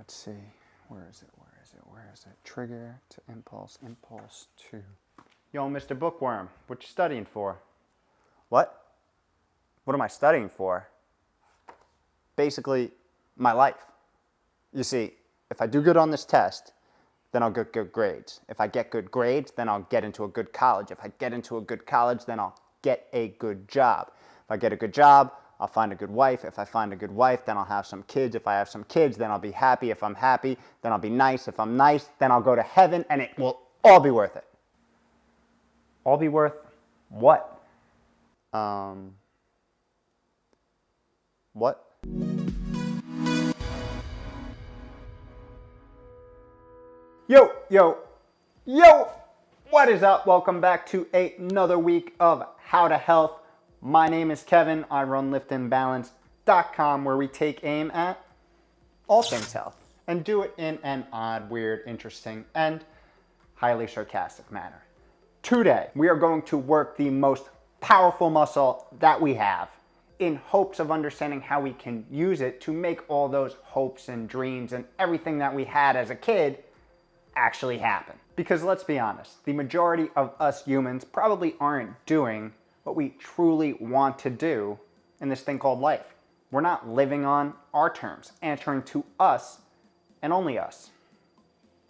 let's see. Where is it? Trigger to impulse, impulse to... Yo, Mr. Bookworm, what you studying for? What? What am I studying for? Basically, my life. You see, if I do good on this test, then I'll get good grades. If I get good grades, then I'll get into a good college. If I get into a good college, then I'll get a good job. If I get a good job, I'll find a good wife. If I find a good wife, then I'll have some kids. If I have some kids, then I'll be happy. If I'm happy, then I'll be nice. If I'm nice, then I'll go to heaven, and it will all be worth it. All be worth what? What? Yo! What is up? Welcome back to another week of How to Health. My name is Kevin. I run liftingbalance.com, where we take aim at all things health and do it in an odd, weird, interesting, and highly sarcastic manner. Today, we are going to work the most powerful muscle that we have in hopes of understanding how we can use it to make all those hopes and dreams and everything that we had as a kid actually happen. Because let's be honest, the majority of us humans probably aren't doing what we truly want to do in this thing called life. We're not living on our terms, answering to us and only us,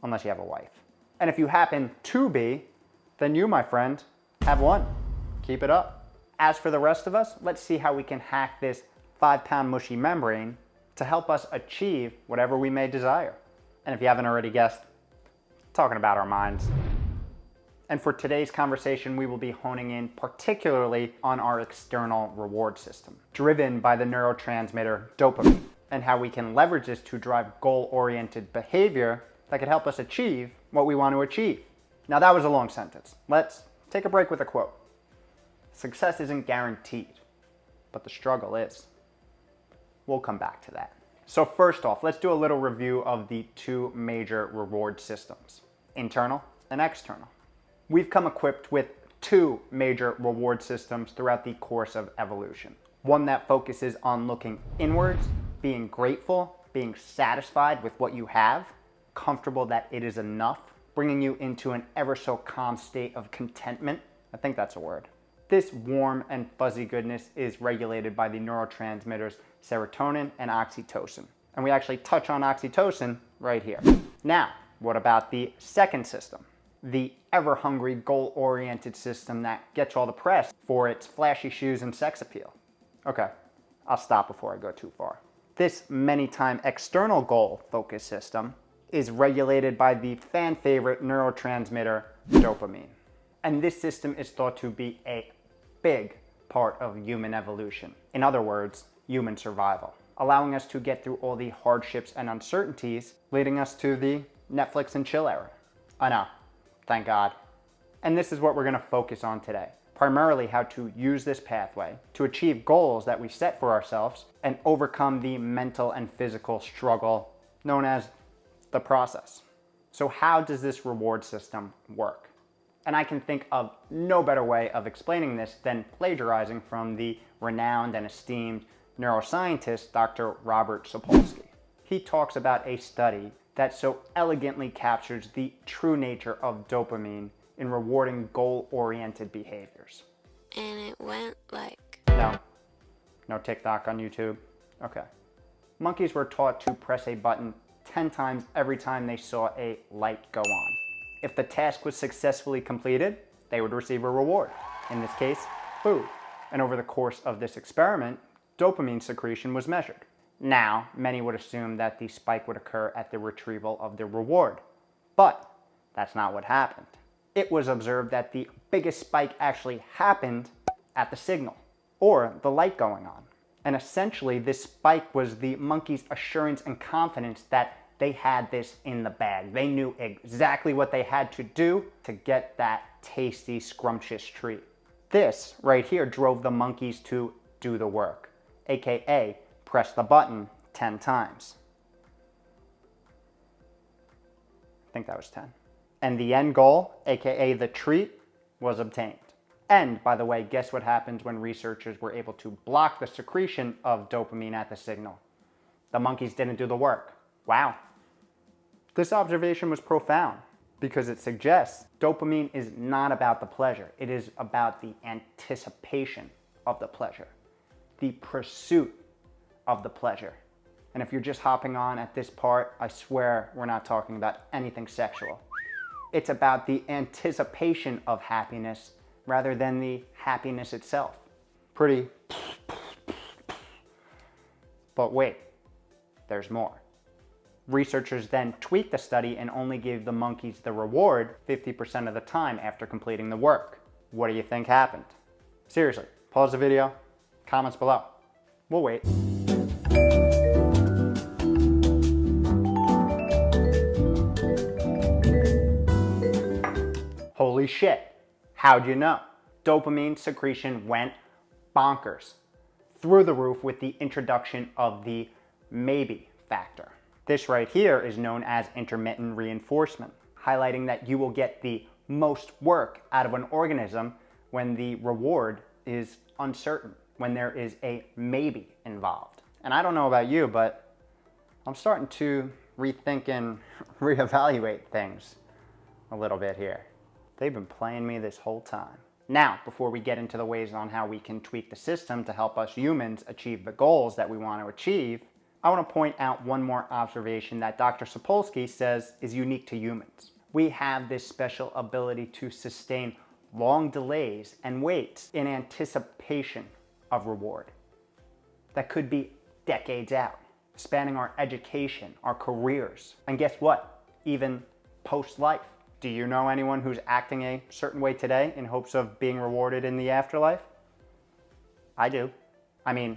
unless you have a wife. And if you happen to be, then you, my friend, have won. Keep it up. As for the rest of us, let's see how we can hack this 5-pound mushy membrane to help us achieve whatever we may desire. And if you haven't already guessed, talking about our minds. And for today's conversation, we will be honing in particularly on our external reward system, driven by the neurotransmitter dopamine, and how we can leverage this to drive goal-oriented behavior that could help us achieve what we want to achieve. Now that was a long sentence. Let's take a break with a quote. Success isn't guaranteed, but the struggle is. We'll come back to that. So first off, let's do a little review of the two major reward systems, internal and external. We've come equipped with two major reward systems throughout the course of evolution. One that focuses on looking inwards, being grateful, being satisfied with what you have, comfortable that it is enough, bringing you into an ever so calm state of contentment. I think that's a word. This warm and fuzzy goodness is regulated by the neurotransmitters serotonin and oxytocin. And we actually touch on oxytocin right here. Now, what about the second system? The ever-hungry, goal-oriented system that gets all the press for its flashy shoes and sex appeal. Okay, I'll stop before I go too far. This many-time external goal-focused system is regulated by the fan-favorite neurotransmitter dopamine. And this system is thought to be a big part of human evolution. In other words, human survival, allowing us to get through all the hardships and uncertainties, leading us to the Netflix and chill era. I know, thank God. And this is what we're gonna focus on today. Primarily how to use this pathway to achieve goals that we set for ourselves and overcome the mental and physical struggle known as the process. So how does this reward system work? And I can think of no better way of explaining this than plagiarizing from the renowned and esteemed neuroscientist, Dr. Robert Sapolsky. He talks about a study that so elegantly captures the true nature of dopamine in rewarding goal-oriented behaviors. And it went like... No TikTok on YouTube? Okay. Monkeys were taught to press a button 10 times every time they saw a light go on. If the task was successfully completed, they would receive a reward, in this case, food. And over the course of this experiment, dopamine secretion was measured. Now, many would assume that the spike would occur at the retrieval of the reward, but that's not what happened. It was observed that the biggest spike actually happened at the signal, or the light going on. And essentially, this spike was the monkey's assurance and confidence that they had this in the bag. They knew exactly what they had to do to get that tasty, scrumptious treat. This right here drove the monkeys to do the work, aka press the button 10 times. I think that was 10. And the end goal, aka the treat, was obtained. And by the way, guess what happens when researchers were able to block the secretion of dopamine at the signal? The monkeys didn't do the work. Wow, This observation was profound because it suggests dopamine is not about the pleasure. It is about the anticipation of the pleasure, the pursuit of the pleasure. And if you're just hopping on at this part, I swear we're not talking about anything sexual. It's about the anticipation of happiness rather than the happiness itself. Pretty. But wait, there's more. Researchers then tweaked the study and only gave the monkeys the reward 50% of the time after completing the work. What do you think happened? Seriously, pause the video, comments below. We'll wait. Holy shit, how'd you know? Dopamine secretion went bonkers, through the roof with the introduction of the maybe factor. This right here is known as intermittent reinforcement, highlighting that you will get the most work out of an organism when the reward is uncertain, when there is a maybe involved. And I don't know about you, but I'm starting to rethink and reevaluate things a little bit here. They've been playing me this whole time. Now, before we get into the ways on how we can tweak the system to help us humans achieve the goals that we want to achieve, I want to point out one more observation that Dr. Sapolsky says is unique to humans. We have this special ability to sustain long delays and waits in anticipation of reward that could be decades out, spanning our education, our careers, and guess what? Even post-life. Do you know anyone who's acting a certain way today in hopes of being rewarded in the afterlife? I do. I mean,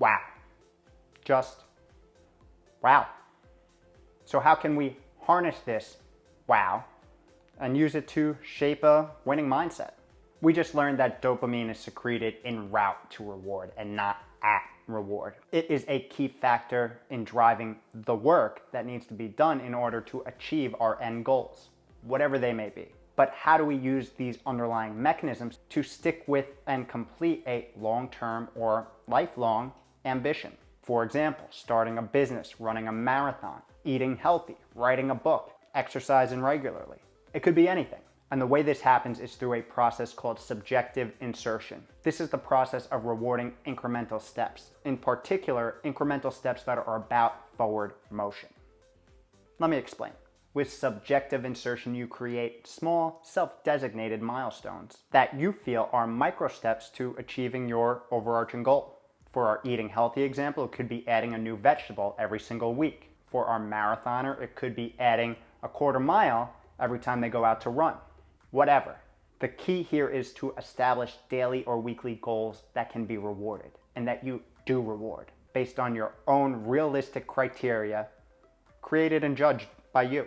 wow. Just wow. So how can we harness this wow and use it to shape a winning mindset? We just learned that dopamine is secreted en route to reward and not at reward. It is a key factor in driving the work that needs to be done in order to achieve our end goals, whatever they may be. But how do we use these underlying mechanisms to stick with and complete a long-term or lifelong ambition? For example, starting a business, running a marathon, eating healthy, writing a book, exercising regularly. It could be anything. And the way this happens is through a process called subjective insertion. This is the process of rewarding incremental steps, in particular, incremental steps that are about forward motion. Let me explain. With subjective insertion, you create small, self-designated milestones that you feel are micro steps to achieving your overarching goal. For our eating healthy example, it could be adding a new vegetable every single week. For our marathoner, it could be adding a quarter mile every time they go out to run. Whatever. The key here is to establish daily or weekly goals that can be rewarded and that you do reward based on your own realistic criteria created and judged by you.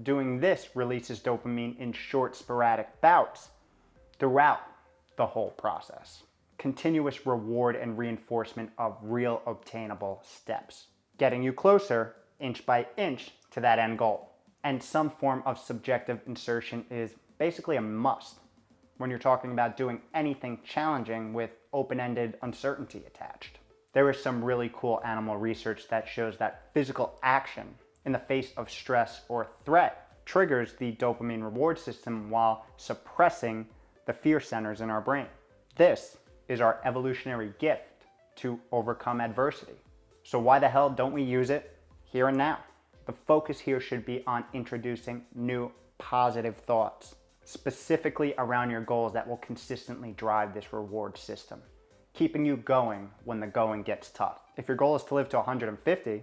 Doing this releases dopamine in short, sporadic bouts throughout the whole process. Continuous reward and reinforcement of real obtainable steps, getting you closer, inch by inch, to that end goal. And some form of subjective insertion is basically a must when you're talking about doing anything challenging with open-ended uncertainty attached. There is some really cool animal research that shows that physical action in the face of stress or threat triggers the dopamine reward system while suppressing the fear centers in our brain. This is our evolutionary gift to overcome adversity. So why the hell don't we use it here and now? The focus here should be on introducing new positive thoughts, specifically around your goals that will consistently drive this reward system, keeping you going when the going gets tough. If your goal is to live to 150,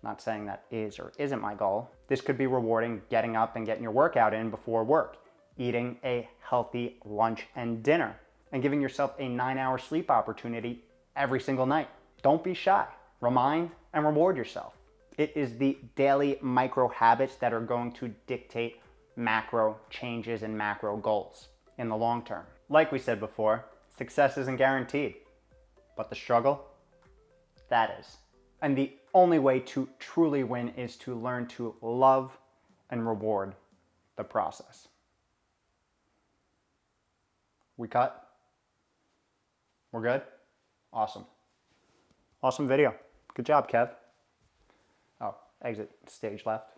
not saying that is or isn't my goal, this could be rewarding getting up and getting your workout in before work, eating a healthy lunch and dinner, and giving yourself a 9-hour sleep opportunity every single night. Don't be shy. Remind and reward yourself. It is the daily micro habits that are going to dictate macro changes and macro goals in the long term. Like we said before, success isn't guaranteed, but the struggle, that is. And the only way to truly win is to learn to love and reward the process. We cut? We're good? Awesome. Awesome video. Good job, Kev. Oh, exit stage left.